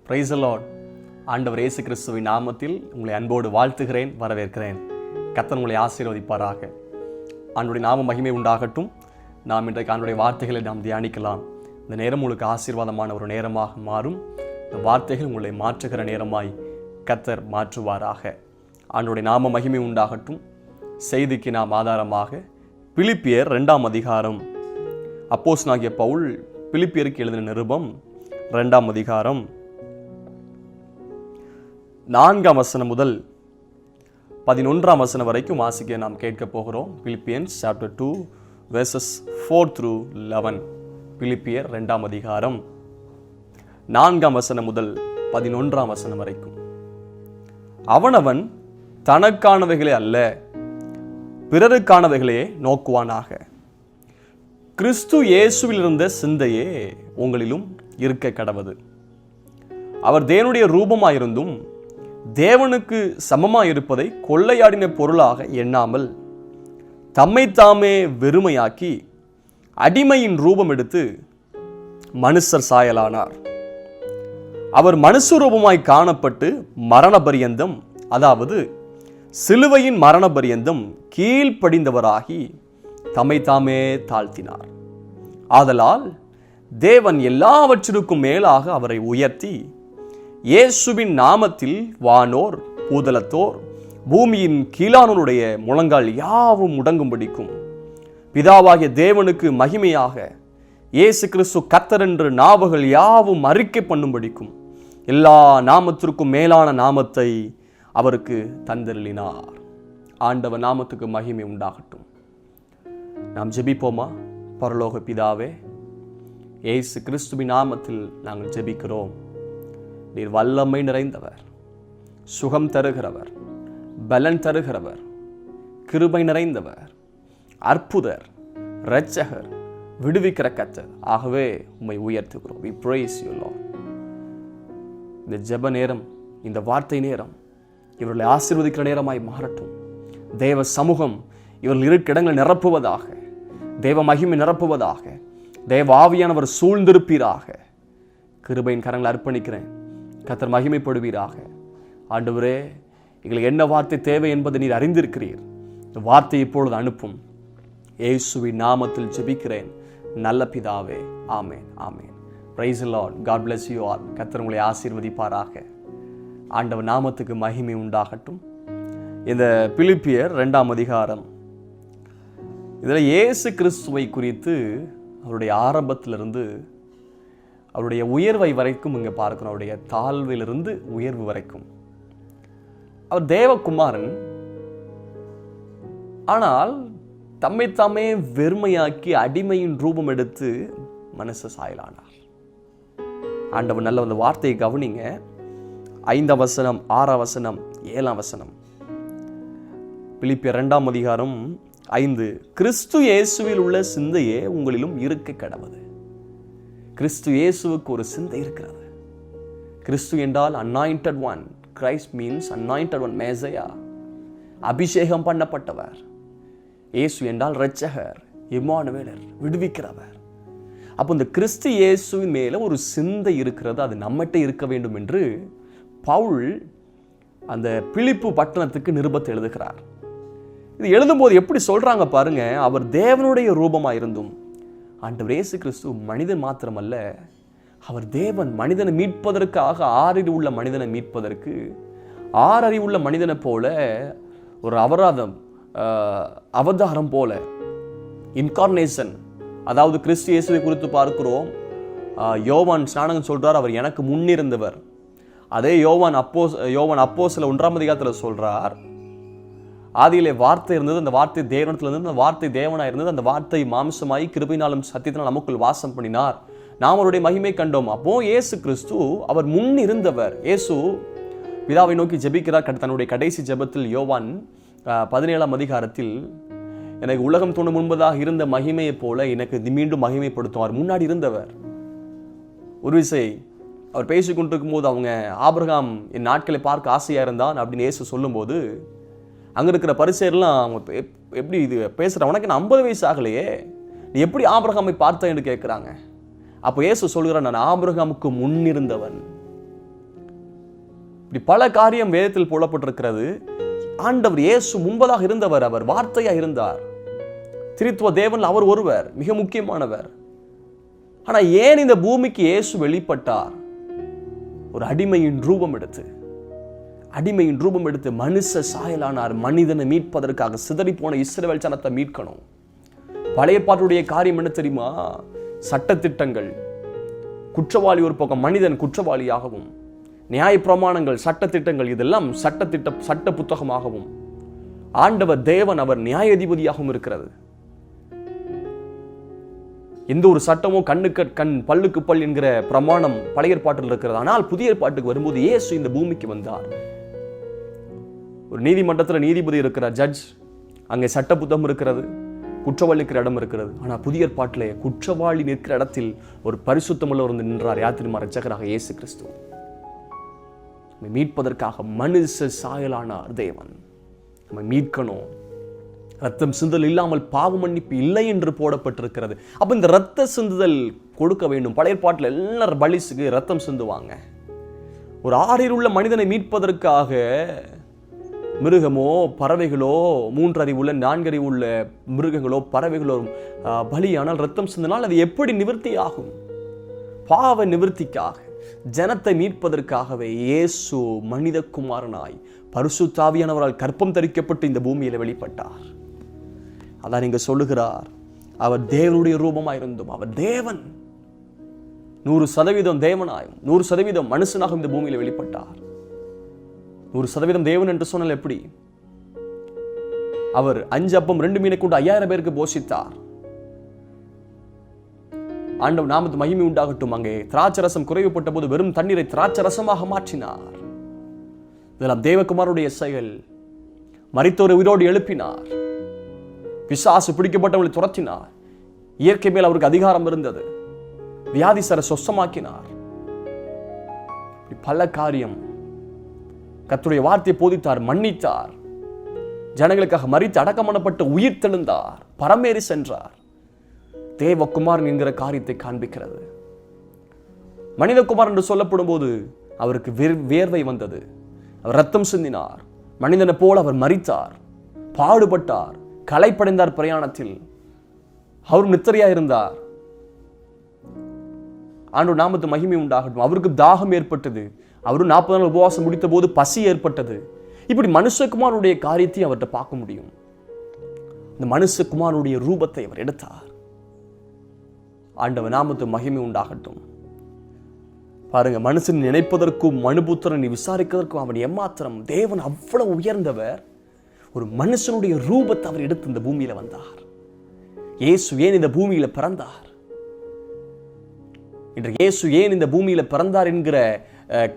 Price the Lord. ஆண்டவர் இயேசு கிறிஸ்துவின் நாமத்தில் உங்களை அன்போடு வாழ்த்துகிறேன், வரவேற்கிறேன். கர்த்தர் உங்களை ஆசீர்வதிப்பாராக. ஆண்டவருடைய நாம மகிமை உண்டாகட்டும். நாம் இன்றைக்கு ஆண்டவருடைய வார்த்தைகளை நாம் தியானிக்கலாம். இந்த நேரம் உங்களுக்கு ஆசீர்வாதமான ஒரு நேரமாக மாறும். இந்த வார்த்தைகள் உங்களை மாற்றுகிற நேரமாய் கர்த்தர் மாற்றுவாராக. ஆண்டவருடைய நாம மகிமை உண்டாகட்டும். செய்திக்கு நாம் ஆதாரமாக பிலிப்பியர் 2ஆம் அதிகாரம், அப்போஸ்தலனாகிய பவுல் பிலிப்பியருக்கு எழுதின நிருபம் 2ஆம் அதிகாரம் 4ஆம் வசனம் முதல் 11ஆம் வசனம் வரைக்கும் வாசிக்க நாம் கேட்க போகிறோம். Philippians chapter 2 verses 4 through 11. பிலிப்பியர் 2ஆம் அதிகாரம் 4ஆம் வசனம் முதல் 11ஆம் வசனம் வரைக்கும். அவனவன் தனக்கானவைகளே அல்ல, பிறருக்கானவைகளே நோக்குவானாக. கிறிஸ்து இயேசுவில் இருந்த சிந்தையே உங்களிலும் இருக்க கடவது. அவர் தேவனுடைய ரூபமாயிருந்தும் தேவனுக்கு சமமாயிருப்பதை கொள்ளையாடின பொருளாக எண்ணாமல் தம்மைத்தாமே வெறுமையாக்கி அடிமையின் ரூபம் எடுத்து மனுஷர் சாயலானார். அவர் மனுஷ ரூபமாய் காணப்பட்டு மரண பரியந்தம், அதாவது சிலுவையின் மரண பரியந்தம் கீழ்ப்படிந்தவராகி தம்மைத்தாமே தாழ்த்தினார். ஆதலால் தேவன் எல்லாவற்றிற்கும் மேலாக அவரை உயர்த்தி இயேசுவின் நாமத்தில் வானோர் பூதலத்தோர் பூமியின் கீழானோருடைய முழங்கால் யாவும் முடங்கும்படிக்கும் பிதாவாகிய தேவனுக்கு மகிமையாக இயேசு கிறிஸ்து கர்த்தர் என்று நாவுகள் யாவும் அறிக்கை பண்ணும்படிக்கும் எல்லா நாமத்திற்கும் மேலான நாமத்தை அவருக்கு தந்தருளினார். ஆண்டவர் நாமத்துக்கு மகிமை உண்டாகட்டும். நாம் ஜெபிப்போமா? பரலோக பிதாவே, இயேசு கிறிஸ்துவின் நாமத்தில் நாங்கள் ஜெபிக்கிறோம். நீர் வல்லமை நிறைந்தவர், சுகம் தருகிறவர், பலன் தருகிறவர், கிருபை நிறைந்தவர், அற்புதர், இரட்சகர், விடுவிக்கிற கர்த்தர். ஆகவே உம்மை உயர்த்துகிறோம். We praise you, Lord. இந்த ஜெப நேரம், இந்த வார்த்தை நேரம் இவர்களை ஆசீர்வதிக்கிற நேரமாய் மாறட்டும். தேவ சமூகம் இவர்கள் இருக்க இடங்களை நிரப்புவதாக, தேவ மகிமை நிரப்புவதாக, தேவ ஆவியானவர் சூழ்ந்திருப்பீராக. கிருபையின் கரங்களை அர்ப்பணிக்கிறேன். கர்த்தர் மகிமைப்படுவீராக. ஆண்டவரே, எங்களுக்கு என்ன வார்த்தை தேவை என்பதை நீர் அறிந்திருக்கிறீர். இந்த வார்த்தை இப்பொழுது அனுப்பும். இயேசுவின் நாமத்தில் ஜெபிக்கிறேன் நல்ல பிதாவே. Amen, amen. Praise the Lord. God bless you all. கர்த்தர் உங்களை ஆசீர்வதிப்பாராக. ஆண்டவர் நாமத்துக்கு மகிமை உண்டாகட்டும். இந்த பிலிப்பியர் 2ஆம் அதிகாரம், இதில் இயேசு கிறிஸ்துவை குறித்து அவருடைய ஆரம்பத்திலிருந்து அவருடைய உயர்வை வரைக்கும் இங்கே பார்க்கணும். அவருடைய தாழ்விலிருந்து உயர்வு வரைக்கும். அவர் தேவகுமாரன், ஆனால் தம்மைத்தாமே வெறுமையாக்கி அடிமையின் ரூபம் எடுத்து மனுஷ சாயலானார். ஆண்டவர் நல்ல அந்த வார்த்தையை கவனிங்க. 5ஆம் வசனம், 6ஆம் வசனம், 7ஆம் வசனம். பிலிப்பியர் 2ஆம் அதிகாரம் 5. கிறிஸ்து இயேசுவில் உள்ள சிந்தையே உங்களிலும் இருக்க கடவது. கிறிஸ்து இயேசுவுக்கு ஒரு சிந்தை இருக்கிறது. கிறிஸ்து என்றால் anointed one. Christ means anointed one, மேசையா, அபிஷேகம் பண்ணப்பட்டவர். இயேசு என்றால் இரட்சகர், இம்மானுவேலர், விடுவிக்கிறவர். அப்போ இந்த கிறிஸ்து இயேசுவின் மேல ஒரு சிந்தை இருக்கிறது. அது நம்மகிட்ட இருக்க வேண்டும் என்று பவுல் அந்த பிலிப்பு பட்டணத்துக்கு நிருபத்தை எழுதுகிறார். இது எழுதும்போது எப்படி சொல்றாங்க பாருங்க. அவர் தேவனுடைய ரூபமாயிருந்தும், ஆண்டவர் இயேசு கிறிஸ்து மனிதன் மாத்திரமல்ல, அவர் தேவன். மனிதனை மீட்பதற்காக, ஆறறிவு உள்ள மனிதனை மீட்பதற்கு, ஆறறிவு உள்ள மனிதனை போல ஒரு அவதாரம் போல, இன்கார்னேஷன். அதாவது கிறிஸ்து இயேசுவை குறித்து பார்க்கிறோம். யோவான் ஸ்நானகன் சொல்றார், அவர் எனக்கு முன்னிருந்தவர். அதே யோவான் அப்போஸ்தலர் 1ஆம் அதிகாரத்தில் சொல்றார், ஆதியிலே வார்த்தை இருந்தது, அந்த வார்த்தை தேவனிடத்தில் இருந்தது, அந்த வார்த்தை தேவனாய் இருந்தது, அந்த வார்த்தை மாம்சமாய் கிருபையினாலும் சத்தியத்தினால் நமக்குள் வாசம் பண்ணினார், நாம் அவருடைய மகிமை கண்டோம். அப்போ இயேசு கிறிஸ்து அவர் முன் இருந்தவர். இயேசு பிதாவை நோக்கி ஜெபிக்கிறார். தன்னுடைய கடைசி ஜெபத்தில் யோவான் 17ஆம் அதிகாரத்தில், எனக்கு உலகம் தோன்றும் முன்பதாக இருந்த மகிமையை போல எனக்கு மீண்டும் மகிமைப்படுத்தும். அவர் முன்னாடி இருந்தவர். ஒரு விசை அவர் பேசிக்கொண்டிருக்கும் போது, அவங்க ஆபிரகாம் என் நாட்களை பார்க்க ஆசையா இருந்தான் அப்படின்னு இயேசு சொல்லும்போது, அங்கே இருக்கிற பரிசேயர்லாம் அவங்க எப்படி இது பேசுகிறாங்க, உனக்கு நான் 50 வயசு ஆகலையே, நீ எப்படி ஆபிரகாமை பார்த்த என்று கேட்குறாங்க. அப்போ இயேசு சொல்கிறார், நான் ஆபிரகாமுக்கு முன்னிருந்தவன். இப்படி பல காரியம் வேதத்தில் போடப்பட்டிருக்கிறது. ஆண்டவர் இயேசு முன்பதாக இருந்தவர், அவர் வார்த்தையா இருந்தார். திரித்துவ தேவன் அவர் ஒருவர், மிக முக்கியமானவர். ஆனா ஏன் இந்த பூமிக்கு இயேசு வெளிப்பட்டார்? ஒரு அடிமையின் ரூபம் எடுத்து மனுஷ சாயலானார். மனிதனை மீட்பதற்காக சிதறி போன இஸ்ரவேல் ஜனத்தை மீட்கணும். பழைய பாட்டுடைய காரியம் என்ன தெரியுமா? சட்டத்திட்டங்கள், குற்றவாளி ஒரு பக்கம், மனிதன் குற்றவாளியாகவும், நியாய பிரமாணங்கள், சட்டத்திட்டங்கள், இதெல்லாம் சட்ட புத்தகமாகவும், ஆண்டவர் தேவன் அவர் நியாயாதிபதியாகவும் இருக்கிறது. எந்த ஒரு சட்டமோ கண்ணுக்கு கண் பல்லுக்கு பல் என்கிற பிரமாணம் பழைய ஏற்பாட்டில் இருக்கிறது. ஆனால் புதிய ஏற்பாட்டுக்கு வரும்போது இயேசு இந்த பூமிக்கு வந்தார். ஒரு நீதிமன்றத்தில் நீதிபதி இருக்கிறார், ஜட்ஜ். அங்கே சட்ட புத்தகம் இருக்கிறது, குற்றவாளி இருக்கிற இடம் இருக்கிறது. ஆனால் புதிய ஏற்பாட்டிலே குற்றவாளி நிற்கிற இடத்தில் ஒரு பரிசுத்தமுள்ளவர் வந்து நின்றார். யார் தெரியுமா? இரட்சகராக இயேசு கிறிஸ்து. நம்மை மீட்பதற்காக மனுஷ சாயலானார் தேவன். நம்மை மீட்கணும். ரத்தம் சிந்துதல் இல்லாமல் பாவ மன்னிப்பு இல்லை என்று போடப்பட்டிருக்கிறது. அப்ப இந்த ரத்த சிந்துதல் கொடுக்க வேண்டும். பழைய ஏற்பாட்டில் எல்லாரும் பலிசுக்கு ரத்தம் சிந்துவாங்க. ஒரு ஆறில் உள்ள மனிதனை மீட்பதற்காக மிருகமோ பறவைகளோ, 3 அறிவுள்ள 4 அறிவுள்ள மிருகங்களோ பறவைகளோ பலியானால் ரத்தம் சிந்தினால் அது எப்படி நிவர்த்தி ஆகும்? பாவ நிவர்த்திக்காக, ஜனத்தை மீட்பதற்காகவே இயேசு மனித குமாரனாய் பரிசுத்த ஆவியானவரால் கற்பம் தரிக்கப்பட்டு இந்த பூமியில வெளிப்பட்டார். அதான் நீங்க சொல்லுகிறார், அவர் தேவனுடைய ரூபமாயிருந்தும் அவர் தேவன், 100% தேவனாயும் 100% மனுஷனாக இந்த பூமியில வெளிப்பட்டார். 100% தேவன் என்று சொன்னால் எப்படி? அவர் 5 அப்பம் 2 மீனை கொண்டு 5000 பேருக்கு போஷித்தார். ஆண்டவர் நாமத்து மகிமை உண்டாகட்டும். அங்கே திராட்சரசம் குறைவுபட்ட போது வெறும் தண்ணீரை திராட்சரசமாக மாற்றினார். இதெல்லாம் தேவகுமாருடைய செயல். மரித்தோரை உயிரோடு எழுப்பினார். பிசாசு பிடிக்கப்பட்டவர்களை துரத்தினார். இயற்கை மேல் அவருக்கு அதிகாரம் இருந்தது. வியாதிசரை சொஸ்தமாக்கினார். பல காரியம். கர்த்தருடைய வார்த்தையை போதித்தார், மன்னித்தார், ஜனங்களுக்காக மரித்து அடக்கம் பண்ணப்பட்டு உயிர் தெழுந்தார், பரமேறி சென்றார். தேவகுமாரன் என்கிற காரியத்தை காண்பிக்கிறது. மனிதகுமார் என்று சொல்லப்படும் போது அவருக்கு வேர்வை வந்தது. அவர் ரத்தம் சிந்தினார். மனிதனை போல அவர் மரித்தார், பாடுபட்டார், களைப்படைந்தார். பிரயாணத்தில் அவர் நித்திரையா இருந்தார். ஆண்டவர் நாமத்து மகிமை உண்டாகட்டும். அவருக்கு தாகம் ஏற்பட்டது. அவரும் 40 நாள் உபவாசம் முடித்த போது பசி ஏற்பட்டது. இப்படி மனுஷகுமாருடைய காரியத்தை அவர்கிட்ட பார்க்க முடியும். இந்த மனுஷகுமாருடைய ரூபத்தை அவர் எடுத்தார். ஆண்டவர் நாமத்து மகிமை உண்டாகட்டும். பாருங்க, மனுஷன் நினைப்பதற்கும் மனுபுத்திரனை விசாரிப்பதற்கும் அவன் எம்மாத்திரம். தேவன் அவ்வளவு உயர்ந்தவர். ஒரு மனுஷனுடைய ரூபத்தை அவர் எடுத்து இந்த பூமியில வந்தார். இயேசு ஏன் இந்த பூமியில பிறந்தார்? இன்றைக்கு இயேசு ஏன் இந்த பூமியில பிறந்தார் என்கிற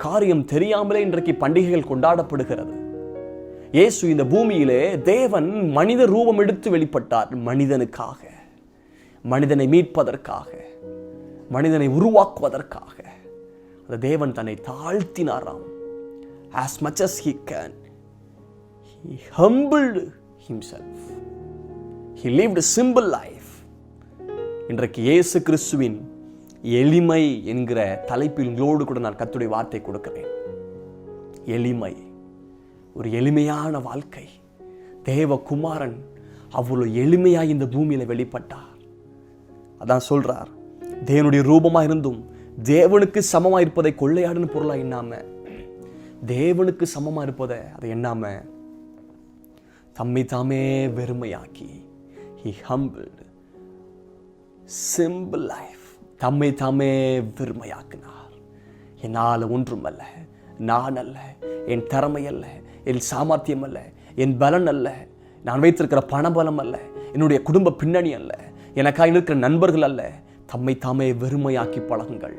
காரியம் தெரியாமலே இன்றைக்கு பண்டிகைகள் கொண்டாடப்படுகிறது. இயேசு இந்த பூமியிலே தேவன் மனித ரூபம் எடுத்து வெளிப்பட்டார். மனிதனுக்காக, மனிதனை மீட்பதற்காக, மனிதனை உருவாக்குவதற்காக அந்த தேவன் தன்னை தாழ்த்தினாராம். as much as he can, he humbled himself. He lived a simple life. இன்றைக்கு இயேசு கிறிஸ்துவின் எளிமை என்கிற தலைப்பில் உங்களோடு கூட நான் கர்த்தருடைய வார்த்தை கொடுக்கிறேன். எளிமை, ஒரு எளிமையான வாழ்க்கை. தேவகுமாரன் அவ்வளவு எளிமையாய் இந்த பூமியில வெளிப்பட்டார். அதான் சொல்றார், தேவனுடைய ரூபமா இருந்தும் தேவனுக்கு சமமா இருப்பதை கொள்ளையாடுன்னு பொருளா எண்ணாம, தேவனுக்கு சமமா இருப்பதை அதை எண்ணாம தம்மை தாமே வெறுமையாக்கி, he humbled, simple life. தம்மை தாமே வெறுமையாக்கினார். என்னால் ஒன்றும் அல்ல, நான் அல்ல, என் திறமை அல்ல, என் சாமர்த்தியம் அல்ல, என் பலன் அல்ல, நான் வைத்திருக்கிற பணபலம் அல்ல, என்னுடைய குடும்ப பின்னணி அல்ல, எனக்காக இருக்கிற நண்பர்கள் அல்ல. தம்மை தாமே வெறுமையாக்கி பழகுங்கள்.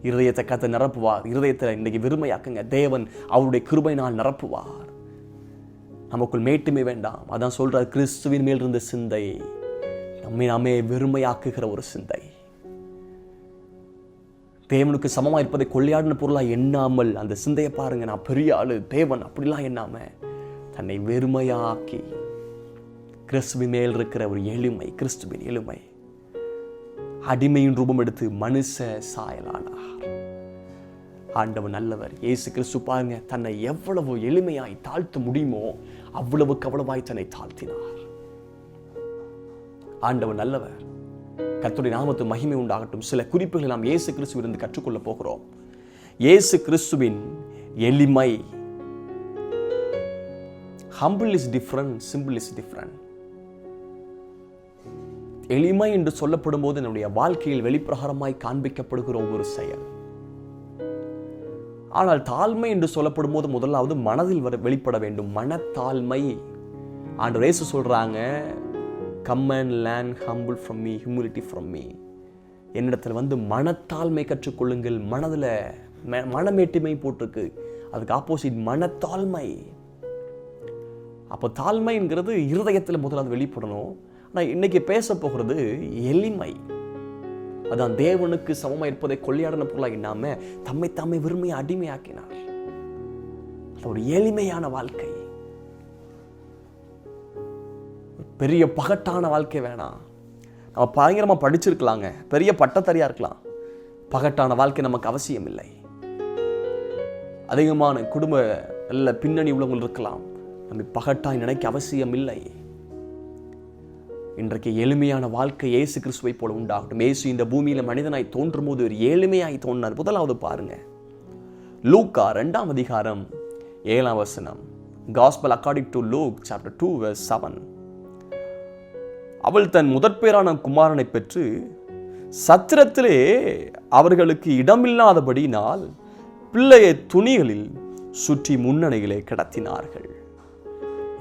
இருதயத்தை கத்த நிரப்புவார். இருதயத்தை இன்னைக்கு வெறுமையாக்குங்க. தேவன் அவருடைய கிருபையினால் நிரப்புவார். நமக்குள் மேட்டுமே வேண்டாம். அதான் சொல்றார், கிறிஸ்துவின் மேல் இருந்த சிந்தை நம்மை நாமே வெறுமையாக்குகிற ஒரு சிந்தை. தேவனுக்கு சமமா இருப்பதை கொள்ளையாடின பொருளா எண்ணாமல் அந்த சிந்தையை பாருங்க. நான் பெரிய ஆளு, தேவன் அப்படிலாம் எண்ணாம தன்னை வெறுமையாக்கி கிறிஸ்துவின் மேல் இருக்கிற ஒரு எளிமை, கிறிஸ்துவின் எளிமை. அடிமையின் ரூபம் எடுத்து மனுஷ சாயலானார். ஆண்டவர் நல்லவர். இயேசு கிறிஸ்து பாருங்க, தன்னை எவ்வளவு எளிமையாய் தாழ்த்த முடியுமோ அவ்வளவுக்கு அவ்வளவாய் தன்னை தாழ்த்தினார். ஆண்டவர் நல்லவர். கர்த்தருடைய நாமத்து மகிமை உண்டாகட்டும். சில குறிப்புகளை நாம் இயேசு கிறிஸ்துவிலிருந்து கற்றுக்கொள்ள போகிறோம். இயேசு கிறிஸ்துவின் எளிமை. Humble is different, simple is different. எளிமை என்று சொல்லப்படும் போது நம்முடைய வாழ்க்கையில் வெளிப்பிரகாரமாய் காண்பிக்கப்படுகிற ஒவ்வொரு செயல். ஆனால் தாழ்மை என்று சொல்லப்படும் போது முதலாவது மனதில் வெளிப்பட வேண்டும். மனத்தாழ்மை. ஆண்டவர் இயேசு சொல்றாங்க, come and learn humble from me, humility from me. என்னிடத்தில் வந்து மனத்தாழ்மை கற்றுக்கொள்ளுங்கள். மனதில் மனமேட்டுமை போட்டிருக்கு, அதுக்கு ஆப்போசிட் மனத்தாழ்மை. அப்போ தாழ்மைங்கிறது இருதயத்தில் முதலாவது வெளிப்படணும். நான் இன்னைக்கு பேச போகிறது எளிமை. அதான் தேவனுக்கு சமமாக இருப்பதை கொள்ளையாடின பொருளாக இல்லாம தம்மை தாமே விரும்பிய அடிமையாக்கினார். ஒரு எளிமையான வாழ்க்கை. பெரிய பகட்டான வாழ்க்கை வேணாம். நம்ம பயங்கரமா படிச்சிருக்கலாங்க, பெரிய பட்டத்தறியா இருக்கலாம். பகட்டான வாழ்க்கை நமக்கு அவசியம் இல்லை. அதிகமான குடும்ப நல்ல பின்னணி உள்ளவங்க இருக்கலாம், நம்ம பகட்டாய் நினைக்க அவசியம் இல்லை. இன்றைக்கு எளிமையான வாழ்க்கை இயேசு கிறிஸ்துவை போல உண்டாகட்டும். இயேசு இந்த பூமியில மனிதனாய் தோன்றும் போது ஒரு எளிமையாய் தோன்றினார். முதலாவது பாருங்க, லூக்கா 2ஆம் அதிகாரம் 7ஆம் வசனம். Gospel according to Luke chapter 2 verse 7. அவள் தன் முதற்பேரான குமாரனை பெற்று சத்திரத்திலே அவர்களுக்கு இடமில்லாதபடியினால் பிள்ளையை துணிகளில் சுற்றி முன்னணிகளை கிடத்தினார்கள்.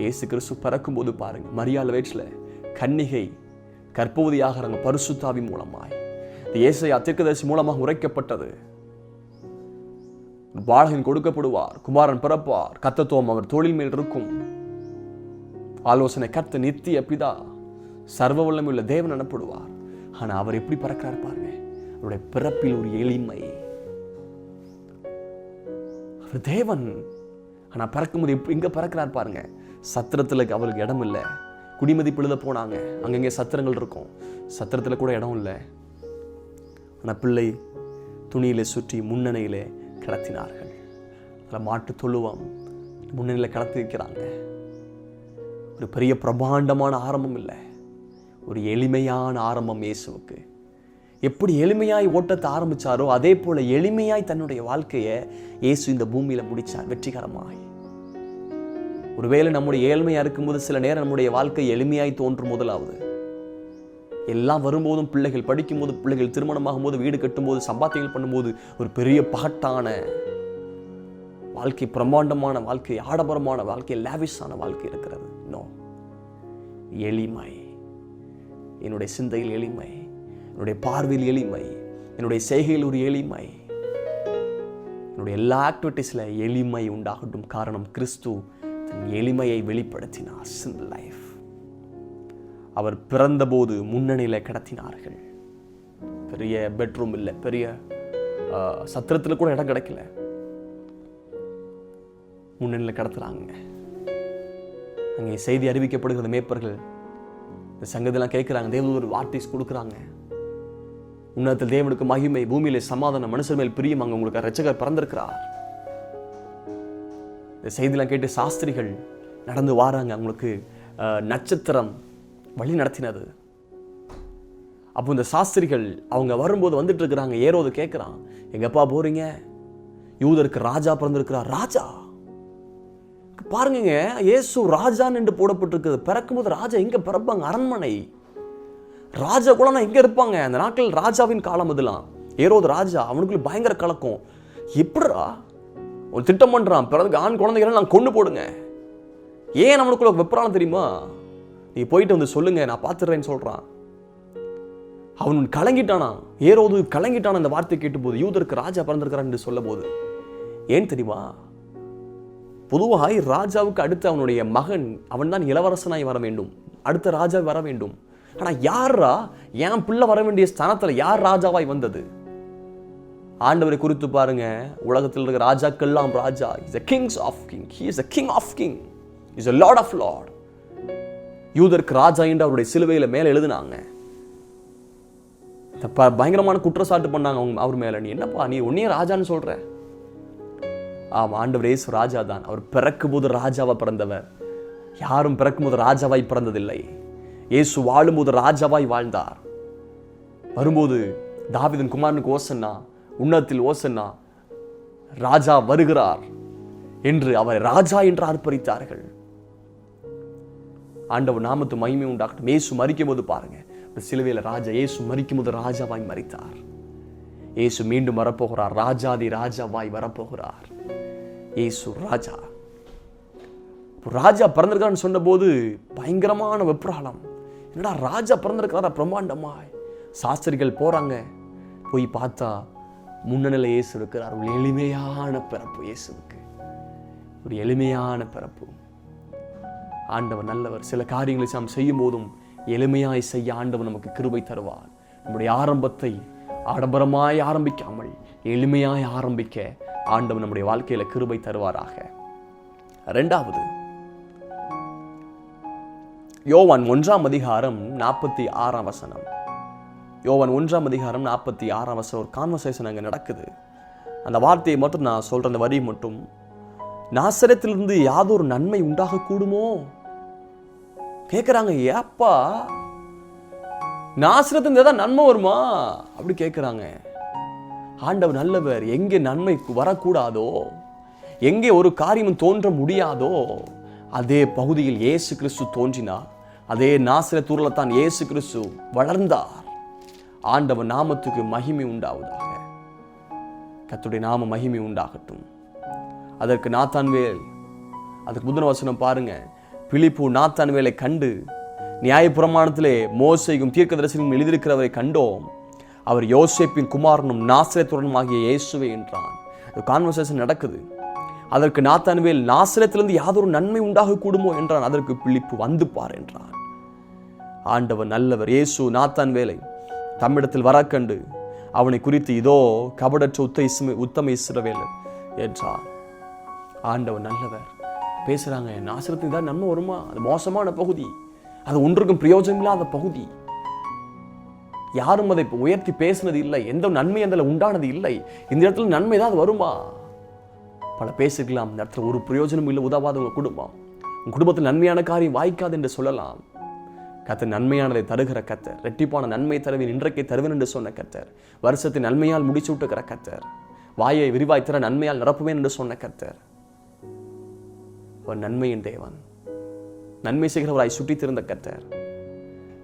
இயேசு கிறிஸ்து பிறக்கும் போது பாருங்க, மரியாள் வயிற்றில் கன்னிகை கர்ப்பவதியாகிறாங்க பரிசுத்தாவி மூலமாய். ஏசாயா தீர்க்கதரிசி மூலமாக உரைக்கப்பட்டது. பாலகன் கொடுக்கப்படுவார், குமாரன் பிறப்பார், கர்த்தத்துவம் அவர் தோளின் மேல் இருக்கும். ஆலோசனை கர்த்தர், நித்திய பிதா, சர்வ வல்லமையுள்ள தேவன் எனப்படுவார். ஆனா அவர் எப்படி பிறக்கிறார் பாருங்க, அவருடைய பிறப்பில் ஒரு எளிமை. அவர் தேவன், ஆனா பிறக்கும்போது எங்க பிறக்கிறார் பாருங்க. சத்திரத்துல அவருக்கு இடம் இல்லை. குடிமதிப்பு எழுத போனாங்க, அங்கங்கே சத்திரங்கள் இருக்கும், சத்திரத்தில் கூட இடம் இல்லை. ஆனால் பிள்ளை துணியிலே சுற்றி முன்னணியிலே கிடத்தினார்கள். அதில் மாட்டு தொழுவம் முன்னணியில் கிடத்தி வைக்கிறாங்க. ஒரு பெரிய பிரபாண்டமான ஆரம்பம் இல்லை, ஒரு எளிமையான ஆரம்பம். இயேசுவுக்கு எப்படி எளிமையாய் ஓட்டத்தை ஆரம்பிச்சாரோ அதே போல எளிமையாய் தன்னுடைய வாழ்க்கையை இயேசு இந்த பூமியில முடிச்சார் வெற்றிகரமாய். ஒருவேளை நம்முடைய ஏழ்மையா இருக்கும்போது சில நேரம் நம்முடைய வாழ்க்கை எளிமையாய் தோன்றும். முதலாவது எல்லாம் வரும்போதும், பிள்ளைகள் படிக்கும் போது, பிள்ளைகள் திருமணமாகும் போது, வீடு கட்டும் போது, சம்பாத்தியங்கள் பண்ணும்போது ஒரு பெரிய பகட்டான வாழ்க்கை, பிரம்மாண்டமான வாழ்க்கை, ஆடம்பரமான வாழ்க்கை, லாவிஷான வாழ்க்கை இருக்கிறது. நோ, எளிமை. என்னுடைய சிந்தையில் எளிமை, என்னுடைய பார்வையில் எளிமை, என்னுடைய செய்கையில் ஒரு எளிமை, என்னுடைய எல்லா ஆக்டிவிட்டிஸ்ல எளிமை உண்டாகட்டும். காரணம், கிறிஸ்து எளிமையை வெளிப்படுத்தினார். Simple life. அவர் பிறந்தபோது முன்னணியில கிடத்தினார்கள். பெரிய பெட்ரூம் இல்லை, பெரிய சத்திரத்தில் கூட இடம் கிடைக்கல, முன்னணியில கிடத்துறாங்க. அங்கே செய்தி அறிவிக்கப்படுகிறது. மேய்ப்பர்கள் இந்த சங்கத்தெல்லாம் கேட்கிறாங்க, தேவன் ஒரு வார்த்தை கொடுக்குறாங்க. உன்னதத்தில் தேவனுக்கு மகிமை, பூமியிலே சமாதானம், மனுஷர் மேல் பிரியம், அங்க உங்களுக்கு இரட்சகர் பிறந்திருக்கிறார். இந்த செய்தியெல்லாம் கேட்டு சாஸ்திரிகள் நடந்து வாராங்க. அவங்களுக்கு நட்சத்திரம் வழி நடத்தினது. அப்போ இந்த சாஸ்திரிகள் அவங்க வரும்போது வந்துட்டு இருக்கிறாங்க. ஏரோது கேட்கிறான், எங்கப்பா போறீங்க? யூதருக்கு ராஜா பிறந்திருக்கிறார். ராஜா பாருங்க, இயேசு ராஜான்னு என்று போடப்பட்டிருக்குது. பிறக்கும்போது ராஜா எங்க பிறப்பாங்க? அரண்மனை. ராஜா கூட எங்க இருப்பாங்க? அந்த நாட்கள் ராஜாவின் காலம் அதெல்லாம். ஏரோது ராஜா, அவனுக்குள்ள பயங்கர கலக்கம். எப்படிரா ஒரு திட்டம் பண்றான், பிறகு ஆண் குழந்தைகளை நான் கொண்டு போடுங்க. ஏன் அவனுக்குள்ள வெப்பறான்னு தெரியுமா? நீ போயிட்டு வந்து சொல்லுங்க, நான் பார்த்துடுறேன்னு சொல்றான். அவன் கலங்கிட்டானா, ஏரோது கலங்கிட்டான இந்த வார்த்தை கேட்டும்போது, யூதருக்கு ராஜா பிறந்திருக்கிறான் என்று சொல்ல போது. ஏன் தெரியுமா? பொதுவாக ராஜாவுக்கு அடுத்து அவனுடைய மகன், அவன் தான் இளவரசனாய் வர வேண்டும், அடுத்த ராஜா வர வேண்டும். ஆனா யாரா என் பிள்ளை வர வேண்டிய ஸ்தானத்துல யார் ராஜாவாய் வந்தது? ஆண்டவரை குறித்து பாருங்க, உலகத்தில் இருக்கிற ராஜாக்கெல்லாம் ராஜா. He is a king of king. He is a king of king. He is a lord of lord. யூதருக்கு ராஜா என்று அவருடைய சிலுவையில மேல எழுதினாங்க. பயங்கரமான குற்றச்சாட்டு பண்ணாங்க அவர் மேல. நீ என்னப்பா, நீ உன்னையே ராஜான்னு சொல்ற? ஆமாம், ஆண்டவர் இயேசு ராஜா தான். அவர் பிறக்கும் போது ராஜாவாக பிறந்தவர். யாரும் பிறக்கும் போது ராஜாவாய் பிறந்ததில்லை. இயேசு வாழும்போது ராஜாவாய் வாழ்ந்தார். வரும்போது தாவீதின் குமாரனுக்கு ஓசன்னா, உன்னதத்தில் ஓசன்னா, ராஜா வருகிறார் என்று அவரை ராஜா என்று ஆர்ப்பரித்தார்கள். ஆண்டவர் நாமத்து மகிமை உண்டாகட்டும். இயேசு மரிக்கும் போது பாருங்க, சிலுவையில் ராஜா இயேசு மரிக்கும் போது ராஜாவாய் மரித்தார். இயேசு மீண்டும் வரப்போகிறார், ராஜாதி ராஜாவாய் வரப்போகிறார். இயேசு ராஜா. ராஜா பிறந்திருக்கான்னு சொன்ன போது பயங்கரமான வெப்ராளம். என்னடா ராஜா பிறந்திருக்கிறாரா பிரம்மாண்டமாய். சாஸ்திரிகள் போறாங்க, போய் பார்த்தா முன்னணியில் இயேசு இருக்கிறார். ஒரு எளிமையான பிறப்பு இயேசுவுக்கு, ஒரு எளிமையான பிறப்பு. ஆண்டவர் நல்லவர். சில காரியங்களை நாம் செய்யும் போதும் எளிமையாய் செய்ய ஆண்டவர் நமக்கு கிருபை தருவார். நம்முடைய ஆரம்பத்தை ஆடம்பரமாய் ஆரம்பிக்காமல் எளிமையாய் ஆரம்பிக்க ஆண்டவர் நம்முடைய வாழ்க்கையில கிருபை தருவாராக. இரண்டாவது, யோவான் 1:46. யோவான் 1:46 ஒரு கான்வர்சேஷன் அங்கே நடக்குது. அந்த வார்த்தையை மட்டும் நான் சொல்றேன், அந்த வரி மட்டும். நாசரேத்திலிருந்து யாதொரு நன்மை உண்டாக கூடுமோ கேட்குறாங்க. ஏப்பா நாசரேத்திலிருந்து ஏதாவது நன்மை வருமா அப்படி கேட்குறாங்க. ஆண்டவர் நல்லவர். எங்கே நன்மை வரக்கூடாதோ, எங்கே ஒரு காரியம் தோன்ற முடியாதோ அதே பகுதியில் இயேசு கிறிஸ்து தோன்றினார். அதே நாசரேத்தூரில் தான் இயேசு கிறிஸ்து வளர்ந்தார். ஆண்டவர் நாமத்துக்கு மகிமை உண்டாவதாக. கர்த்தருடைய நாம மகிமை உண்டாகட்டும். அதற்கு நாத்தான்வேல், அதுக்கு முந்தின வசனம் பாருங்க, பிலிப்பு நாத்தான்வேலை கண்டு, நியாயப்பிரமாணத்திலே மோசேயும் தீர்க்கதரிசியும் எழுதியிருக்கிறவரை கண்டோம், அவர் யோசேப்பின் குமாரனும் நாசரேத்துடனும் ஆகிய இயேசுவே என்றான். கான்வர்சேஷன் நடக்குது. அதற்கு நாத்தான்வேல், நாசரேத்திலிருந்து யாதொரு நன்மை உண்டாக கூடுமோ என்றான். அதற்கு பிலிப்பு, வந்து பார் என்றான். ஆண்டவர் நல்லவர். இயேசு நாத்தான்வேலை தம்மிடத்தில் வர கண்டு அவனை குறித்து, இதோ கபடற்ற உத்தம இஸ்ரவேலன் என்றார். ஆண்டவர் நல்லவர். பேசுறாங்க, நாசரேத்துக்கு தான் நன்மை வருமா? அது மோசமான பகுதி, அது ஒன்றுக்கும் பிரயோஜனம் இல்லாத பகுதி. யாரும் அதை உயர்த்தி பேசினது இல்லை, எந்த நன்மை அதில் உண்டானது இல்லை. இந்த இடத்துல நன்மை தான் வருமா? பல பேசிக்கலாம். இந்த இடத்துல ஒரு பிரயோஜனம் இல்லை, உதவாத உங்க குடும்பம், உங்க குடும்பத்தில் நன்மையான காரியம் வாய்க்காது என்று சொல்லலாம். கர்த்தர் நன்மையானதை தருகிற கர்த்தர், இரட்டிப்பான நன்மை தருவேன், இன்றைக்கே தருவேன் என்று சொன்ன கர்த்தர், வருஷத்தை நன்மையால் முடிச்சு விட்டுக்கிற கர்த்தர், வாயை விரிவாய் தர நன்மையால் நிரப்புவேன் என்று சொன்ன கர்த்தர், அவர் நன்மையின் தேவன், நன்மை செய்கிறவராய் சுற்றி திறந்த கர்த்தர்.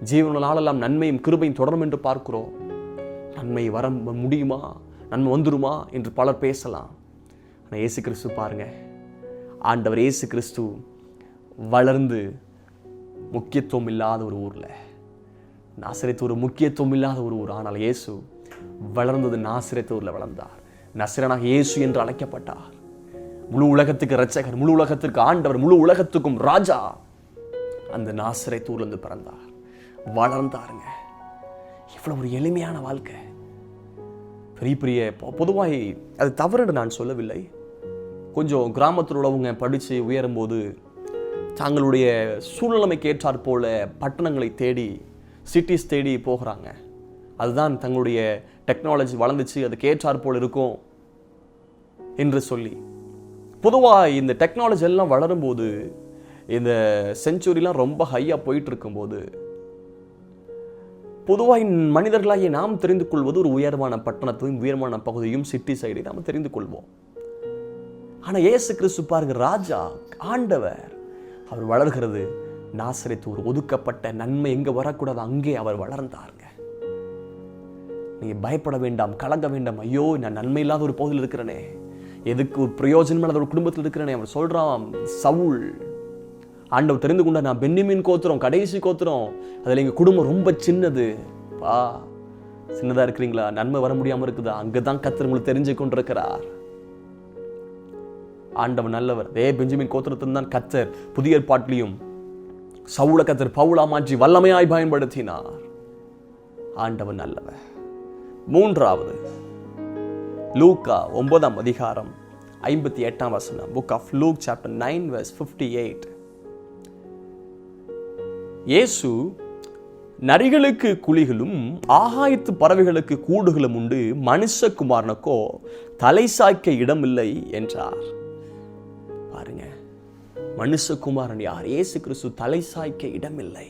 ஜீவன நாளெல்லாம் நன்மையும் கிருபையும் தொடரும் என்று பார்க்கிறோம். நன்மை வர முடியுமா, நன்மை வந்துருமா என்று பலர் பேசலாம். ஆனால் இயேசு கிறிஸ்து பாருங்க, ஆண்டவர் இயேசு கிறிஸ்து வளர்ந்து முக்கியத்துவம் இல்லாத ஒரு ஊர்ல, நாசரேத்து ஒரு முக்கியத்துவம் இல்லாத ஒரு ஊர், ஆனால் இயேசு வளர்ந்தது நாசரேத்து ஊர்ல வளர்ந்தார். நசரேயனாக இயேசு என்று அழைக்கப்பட்டார். முழு உலகத்துக்கு இரட்சகர், முழு உலகத்திற்கு ஆண்டவர், முழு உலகத்துக்கும் ராஜா. அந்த நாசரேத்து ஊர்ல இருந்து பிறந்தார், வளர்ந்தாருங்க. இவ்வளவு ஒரு எளிமையான வாழ்க்கை. பெரிய பெரிய பொதுவாக அது தவறு நான் சொல்லவில்லை. கொஞ்சம் கிராமத்தில் உள்ளவங்க படித்து உயரும் போது தங்களுடைய சூழ்நிலைமைக்கு ஏற்றாற் போல பட்டணங்களை தேடி, சிட்டிஸ் தேடி போகிறாங்க. அதுதான் தங்களுடைய டெக்னாலஜி வளர்ந்துச்சு, அதுக்கு ஏற்றாற் போல் இருக்கும் என்று சொல்லி. பொதுவாக இந்த டெக்னாலஜி எல்லாம் வளரும்போது, இந்த செஞ்சுரிலாம் ரொம்ப ஹையாக போயிட்டு இருக்கும்போது, பொதுவாக மனிதர்களாகிய நாம் தெரிந்து கொள்வது ஒரு உயர்வான பட்டணத்தையும் உயர்வான பகுதியும் சிட்டி சைடை நாம் தெரிந்து கொள்வோம். ஆனால் இயேசு கிறிஸ்து பாருங்க, ராஜா, ஆண்டவர், அவர் வளர்கிறது நாசரேத்து ஊர். ஒதுக்கப்பட்ட நன்மை எங்கே வரக்கூடாது அங்கே அவர் வளர்ந்தாருங்க. நீங்க பயப்பட வேண்டாம், கலங்க வேண்டாம். ஐயோ, நான் நன்மை இல்லாத ஒரு பகுதியில் இருக்கிறேனே, எதுக்கு ஒரு பிரயோஜனமான ஒரு குடும்பத்தில் இருக்கிறேனே. அவர் சொல்றான், சவுல், ஆண்டவர் தெரிந்து கொண்ட நான் பென்யமீன் கோத்திரம், கடைசி கோத்திரம், அதில் எங்கள் குடும்பம் ரொம்ப சின்னது. சின்னதா இருக்கிறீங்களா? நன்மை வர முடியாமல் இருக்குதா? அங்கதான் கர்த்தர் உங்களுக்கு தெரிஞ்சு கொண்டிருக்கிறார். ஆண்டவர் நல்லவர். பென்யமீன் கோத்திரத்தில் தான் கர்த்தர் புதிய ஏற்பாட்டிலையும் சவுல கர்த்தர் பவுலா மாற்றி வல்லமையாய் பயன்படுத்தினார். ஆண்டவர் நல்லவர். மூன்றாவது, லூக்கா 9:58. Book of Luke chapter 9 verse 58. இயேசு, நரிகளுக்கு குழிகளும் ஆகாயத்து பறவைகளுக்கு கூடுகளும் உண்டு, மனுஷகுமாரனுக்கோ தலை சாய்க்க இடமில்லை என்றார். மனுஷகுமாரன் யார்? இயேசு கிறிஸ்து தலை சாய்க்க இடமில்லை.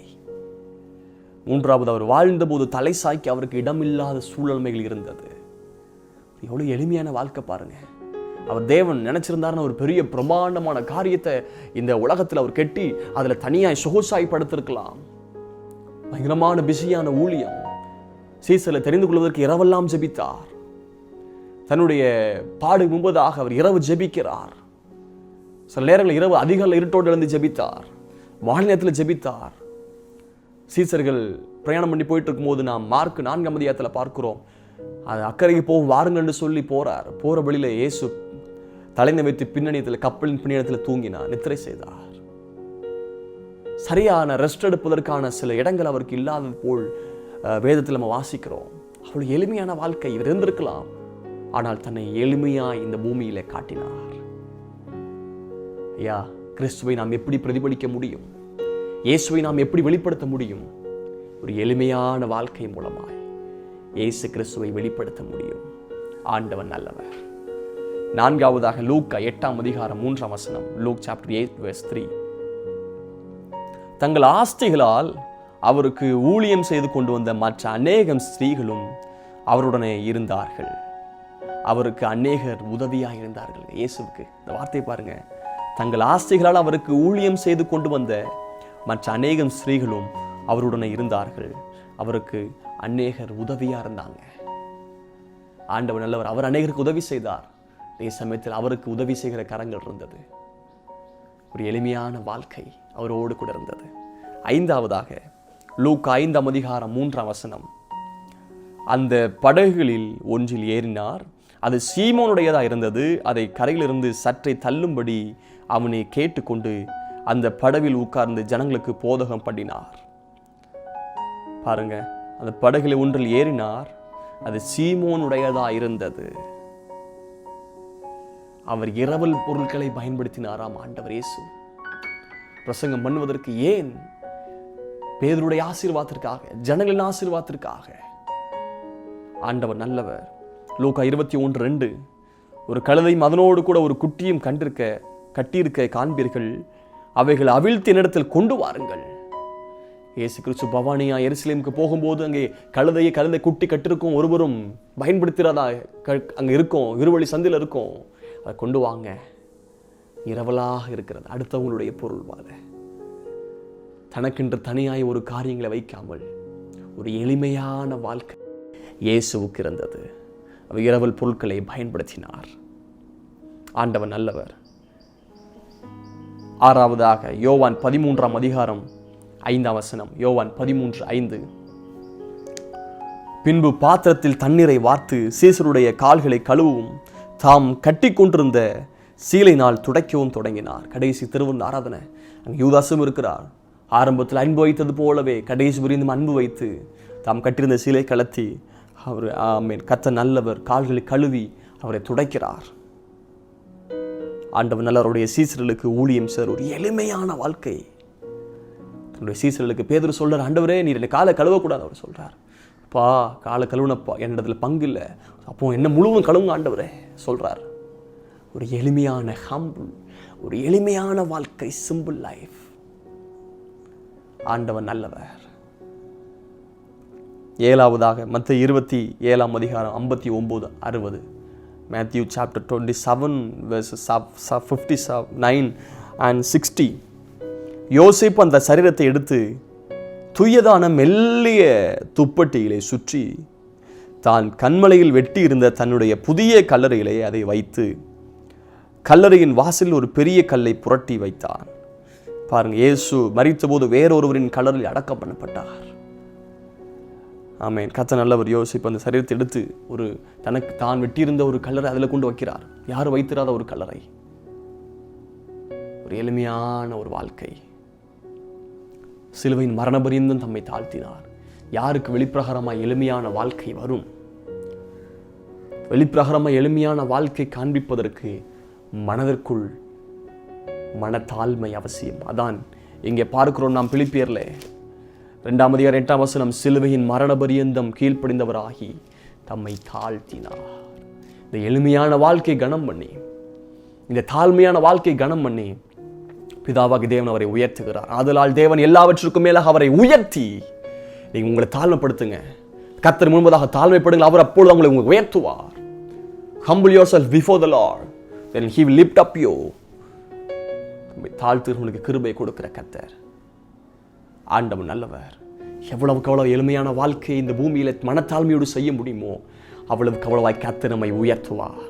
மூன்றாவது, அவர் வாழ்ந்தபோது தலை சாய்க்க அவருக்கு இடமில்லாத சூழ்நிலைகள் இருந்தது. எவ்வளவு எளிமையான வாழ்க்கை பாருங்க. அவர் தேவன் நினைச்சிருந்தாருன்னு ஒரு பெரிய பிரமாண்டமான காரியத்தை இந்த உலகத்தில் அவர் கெட்டி அதுல தனியாய் சொகுசாய் படுத்திருக்கலாம். பயங்கரமான பிஸியான ஊழியம். சீசலை தெரிந்து கொள்வதற்கு இரவெல்லாம் ஜெபித்தார். தன்னுடைய பாடு முன்பதாக அவர் இரவு ஜெபிக்கிறார். சில நேரங்களில் இரவு அதிகாலை இருட்டோடு எழுந்து ஜெபித்தார். மாலை ஜெபித்தார். சீசர்கள் பிரயாணம் பண்ணி போயிட்டு இருக்கும்போது நாம் மார்க் 4ஆம் அதிகாரத்தில் பார்க்கிறோம். அது அக்கறைக்கு போகும் வாருங்கள் என்று சொல்லி போறார். போற வழியில இயேசு தலைமை வைத்து பின்னணியத்தில் கப்பலின் பின்னணியத்தில் தூங்கினார், நித்திரை செய்தார். சரியான ரெஸ்ட் எடுப்பதற்கான சில இடங்கள் அவருக்கு இல்லாதது போல் வேதத்தில் நம்ம வாசிக்கிறோம். அவ்வளவு எளிமையான வாழ்க்கை இவர் இருந்திருக்கலாம். ஆனால் தன்னை எளிமையாய் இந்த பூமியில காட்டினார். ஐயா, கிறிஸ்துவை நாம் எப்படி பிரதிபலிக்க முடியும்? இயேசுவை நாம் எப்படி வெளிப்படுத்த முடியும்? ஒரு எளிமையான வாழ்க்கை மூலமாய் இயேசு கிறிஸ்துவை வெளிப்படுத்த முடியும். ஆண்டவன் நல்லவர். நான்காவதாக லூக்கா 8ஆம் அதிகாரம் 3ஆம் வசனம். Look chapter 8:3. தங்கள் ஆஸ்திகளால் அவருக்கு ஊழியம் செய்து கொண்டு வந்த மற்ற அநேகம் ஸ்திரீகளும் அவருடனே இருந்தார்கள். அவருக்கு அநேகர் உதவியாக இருந்தார்கள். இயேசுவுக்கு இந்த வார்த்தை பாருங்க. தங்கள் ஆஸ்திகளால் அவருக்கு ஊழியம் செய்து கொண்டு வந்த மற்ற அநேகம் ஸ்திரீகளும் அவருடனே இருந்தார்கள். அவருக்கு அநேகர் உதவியா இருந்தாங்க. ஆண்டவர் நல்லவர். அவர் அநேகருக்கு உதவி செய்தார். அதே சமயத்தில் அவருக்கு உதவி செய்கிற கரங்கள் இருந்தது. ஒரு எளிமையான வாழ்க்கை அவரோடு கூட இருந்தது. ஐந்தாவதாக லூக்கா 5ஆம் அதிகாரம் 3ஆம் வசனம். அந்த படகுகளில் ஒன்றில் ஏறினார். அது சீமோனுடையதா இருந்தது. அதை கரையிலிருந்து சற்றை தள்ளும்படி அவனை கேட்டுக்கொண்டு அந்த படவில் உட்கார்ந்து ஜனங்களுக்கு போதகம் பண்ணினார். பாருங்க, அந்த படகுகளில் ஒன்றில் ஏறினார். அது சீமோனுடையதா இருந்தது. அவர் இரவல் பொருட்களை பயன்படுத்தினாராம் ஆண்டவர் இயேசு பிரசங்கம் பண்ணுவதற்கு. ஏன்? பேதுருடைய ஆசீர்வாதத்திற்காக, ஜனங்களின் ஆசீர்வாதத்திற்காக. ஆண்டவர் நல்லவர். லூக்கா 21:2. ஒரு கழுதையும் அதனோடு கூட ஒரு குட்டியும் கட்டியிருக்க காண்பீர்கள். அவைகள் அவிழ்த்து என்னிடத்தில் கொண்டு வாருங்கள். இயேசு கிறிஸ்து பவானியா எருசலேமுக்கு போகும்போது அங்கே கழுதை குட்டி கட்டிருக்கும். ஒருவரும் பயன்படுத்துகிறதா அங்கே இருக்கும், இருவழி சந்தில் இருக்கும். அதை கொண்டு வாங்க. இரவலாக இருக்கிறது. அடுத்தவங்களுடைய பொருள் வாழ தனக்கென்று தனியாய் ஒரு காரியங்களை வைக்காமல் ஒரு எளிமையான வாழ்க்கை இயேசுவுக்கு இருந்தது. அவர் இரவல் பொருட்களை பயன்படுத்தினார். ஆண்டவர் நல்லவர். ஆறாவதாக யோவான் 13ஆம் அதிகாரம் 5ஆம் வசனம். யோவான் 13:5. பின்பு பாத்திரத்தில் தண்ணீரை வார்த்து சீசருடைய கால்களை கழுவும் தாம் கட்டி கொண்டிருந்த சீலையினால் துடைக்கவும் தொடங்கினார். கடைசி திருவிருந்து ஆராதனை. அங்கே யூதாசும் இருக்கிறார். ஆரம்பத்தில் அன்பு வைத்தது போலவே கடைசி புரிந்தும் அன்பு வைத்து தாம் கட்டியிருந்த சீலை கலத்தி அவர் கர்த்தர் நல்லவர் கால்களை கழுவி அவரை துடைக்கிறார். ஆண்டவர் நல்லவருடைய சீசர்களுக்கு ஊழியம் செய்ய ஒரு எளிமையான வாழ்க்கை. தன்னுடைய சீசர்களுக்கு பேதுரு சொல்றார், ஆண்டவரே நீர் என்னை காலை கழுவக்கூடாது. அவர் சொல்றார், அப்பா காலை கழுவுனப்பா, என்னிடத்துல பங்கு இல்லை, அப்போ என்ன முழுவதும் கழுவுங்க ஆண்டவரே சொல்றார். ஒரு எளிமையான ஹம்பிள், ஒரு எளிமையான வாழ்க்கை, சிம்பிள் லைஃப். ஆண்டவர் நல்லவர். ஏழாவதாக மத்தேயு 27ஆம் அதிகாரம் 59-60. Matthew chapter 27 verses 59 and 60. யோசேப்பு அந்த சரீரத்தை எடுத்து துயதான மெல்லிய துப்பட்டியிலே சுற்றி தான் கண்மலையில் வெட்டி இருந்த தன்னுடைய புதிய கல்லறையிலே அதை வைத்து கல்லறையின் வாசலில் ஒரு பெரிய கல்லை புரட்டி வைத்தான். பாருங்க, இயேசு மரித்த போது வேறொருவரின் கல்லறையில் அடக்கம் பண்ணப்பட்டார். ஆமென். கர்த்தர் நல்லவர். யோசிப்பு அந்த சரீரத்தை எடுத்து ஒரு தனக்கு தான் வெட்டியிருந்த ஒரு கல்லறை அதில் கொண்டு வைக்கிறார். யாரும் வைத்திராத ஒரு கல்லறை. ஒரு எளிமையான ஒரு வாழ்க்கை. சிலுவையின் மரணபரியந்தம் தம்மை தாழ்த்தினார். யாருக்கு வெளிப்பிரகாரமாக எளிமையான வாழ்க்கை வரும்? வெளிப்பிரகாரமாக எளிமையான வாழ்க்கை காண்பிப்பதற்கு மனதிற்குள் மனத்தாழ்மை அவசியம். அதான் இங்கே பார்க்கிறோம் நாம் பிலிப்பியர்ல 2ஆம் அதிகாரம் 8ஆம் வசனம். சிலுவையின் மரணபரியந்தம் கீழ்ப்படிந்தவராகி தம்மை தாழ்த்தினார். இந்த எளிமையான வாழ்க்கை கனம் பண்ணி, இந்த தாழ்மையான வாழ்க்கை கனம் பண்ணி பிதாவாகி தேவன் அவரை உயர்த்துகிறார். ஆதலால் தேவன் எல்லாவற்றுக்கும் மேலாக அவரை உயர்த்தி நீங்க உங்களை தாழ்மைப்படுத்துங்க. கர்த்தர் முன்பதாக தாழ்மைப்படுங்கள். அவர் அப்பொழுது உங்களை உயர்த்துவார். Humble yourself before the Lord, then he will lift up you. தாழ்த்து உங்களுக்கு கிருபை கொடுக்கிற கர்த்தர் ஆண்டவர் நல்லவர். எவ்வளவுக்கு எவ்வளவு எளிமையான வாழ்க்கையை இந்த பூமியில மனத்தாழ்மையோடு செய்ய முடியுமோ அவ்வளவுக்கு அவ்வளவாய் கர்த்தர் நம்மை உயர்த்துவார்.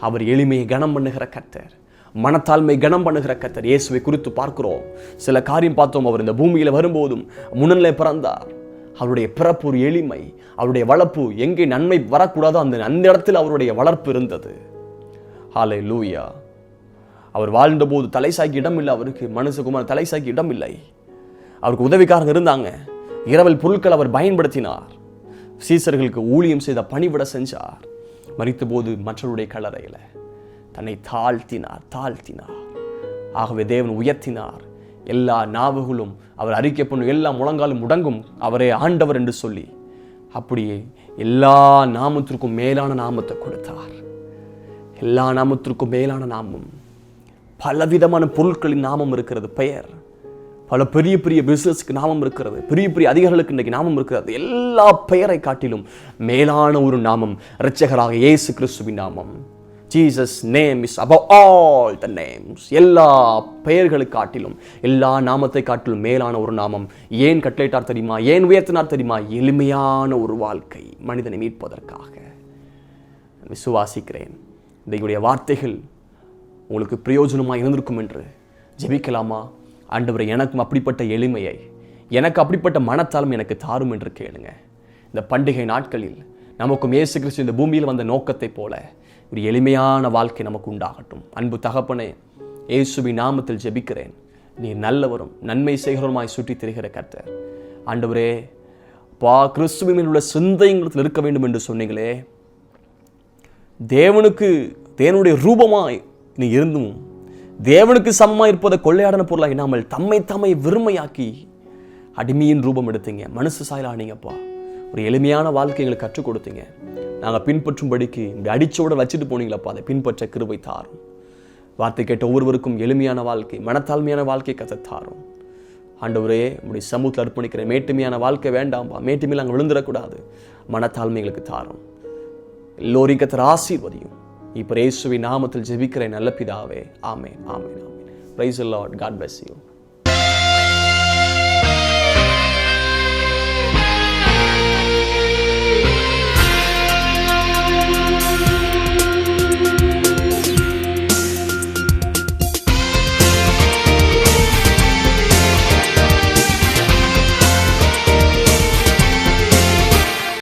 அவர் எளிமையை கனம் பண்ணுகிற கர்த்தர், மனத்தாழ்மை கனம் பண்ணுகிற கர்த்தர். இயேசுவை குறித்து பார்க்கிறோம். சில காரியம் பார்த்தோம். அவர் இந்த பூமியில வரும்போதும் முன்னணியிலே பிறந்தார். அவருடைய பிறப்பு ஒரு எளிமை, அவருடைய வளர்ப்பு எங்கே நன்மை வரக்கூடாதோ அந்த இடத்தில் அவருடைய வளர்ப்பு இருந்தது. ஹல்லேலூயா. அவர் வாழ்ந்தபோது தலைசாக்கி இடம் இல்லை. அவருக்கு மனுஷகுமாரன் தலைசாக்கி இடம் இல்லை. அவருக்கு உதவிக்காரங்க இருந்தாங்க. இரவல் பொருட்கள் அவர் பயன்படுத்தினார். சீசர்களுக்கு ஊழியம் செய்த பணிவிட செஞ்சார். மரித்த போது மற்றவருடைய கல்லறையில தன்னை தாழ்த்தினார். ஆகவே தேவன் உயர்த்தினார். எல்லா நாவுகளும் அவர் அறிக்கை பண்ணும், எல்லா முழங்காலும் முடங்கும் அவரே ஆண்டவர் என்று சொல்லி அப்படியே எல்லா நாமத்திற்கும் மேலான நாமத்தை கொடுத்தார். எல்லா நாமத்திற்கும் மேலான நாமம். பலவிதமான பொருட்களின் நாமம் இருக்கிறது, பெயர். பல பெரிய பெரிய பிசினஸ்க்கு நாமம் இருக்கிறது, பெரிய பெரிய அதிகாரிகளுக்கு இன்றைக்கு நாமம் இருக்கிறது. எல்லா பெயரை காட்டிலும் மேலான ஒரு நாமம் இரட்சகராக இயேசு கிறிஸ்துவின் நாமம். Jesus name is above all the names. எல்லா பெயர்களுக்கு காட்டிலும், எல்லா நாமத்தை காட்டிலும் மேலான ஒரு நாமம். ஏன் கட்டளையிட்டார் தெரியுமா? ஏன் உயர்த்தினார் தெரியுமா? எளிமையான ஒரு வாழ்க்கை மனிதனை மீட்பதற்காக. விசுவாசிக்கிறேன் இன்றைய வார்த்தைகள் உங்களுக்கு பிரயோஜனமாக இருந்திருக்கும் என்று ஜெபிக்கலாமா? ஆண்டவரே, எனக்கும் அப்படிப்பட்ட எளிமையை, எனக்கு அப்படிப்பட்ட மனத்தாலும் எனக்கு தாரும் என்று கேளுங்க. இந்த பண்டிகை நாட்களில் நமக்கும் இயேசு கிறிஸ்து இந்த பூமியில் வந்த நோக்கத்தை போல ஒரு எளிமையான வாழ்க்கை நமக்கு உண்டாகட்டும். அன்பு தகப்பனே, இயேசுவின் நாமத்தில் ஜெபிக்கிறேன். நீர் நல்லவரும் நன்மை செய்கிறவருமாய் சுற்றி திரிகிற கர்த்தர். ஆண்டவரே, கிறிஸ்துவின் உள்ள சிந்தையில் இருக்க வேண்டும் என்று சொன்னீங்களே. தேவனுடைய ரூபமாய் நீ இருந்தும் தேவனுக்கு சமமாக இருப்பதை கொள்ளையாடன பொருளாக இல்லாமல் தம்மை வெறுமையாக்கி அடிமையின் ரூபம் எடுத்தீங்க. மனுஷ சாயலானீங்கப்பா. ஒரு எளிமையான வாழ்க்கை எங்களுக்கு கற்றுக் கொடுத்தீங்க. நாங்கள் பின்பற்றும்படிக்கு இப்படி அடிச்சோட வச்சுட்டு போனீங்களப்பா. அதை பின்பற்ற கிருபை தாரும். வார்த்தை கேட்ட ஒவ்வொருவருக்கும் எளிமையான வாழ்க்கை, மனத்தாழ்மையான வாழ்க்கை கற்றுத்தாரும். ஆண்டவரே, உங்களுடைய சமூகத்தில் அர்ப்பணிக்கிற மேட்டுமையான வாழ்க்கை வேண்டாம்பா. மேட்டுமையில் நாங்கள் விழுந்துடக்கூடாது. மனத்தாழ்மை எங்களுக்கு தாரும். எல்லோரையும் கர்த்தர் ஆசீர்வதியும். இப்போ இயேசுவின் நாமத்தில் ஜெபிக்கிறேன் நல்ல பிதாவே. Amen, amen, amen. Praise the Lord. God bless you.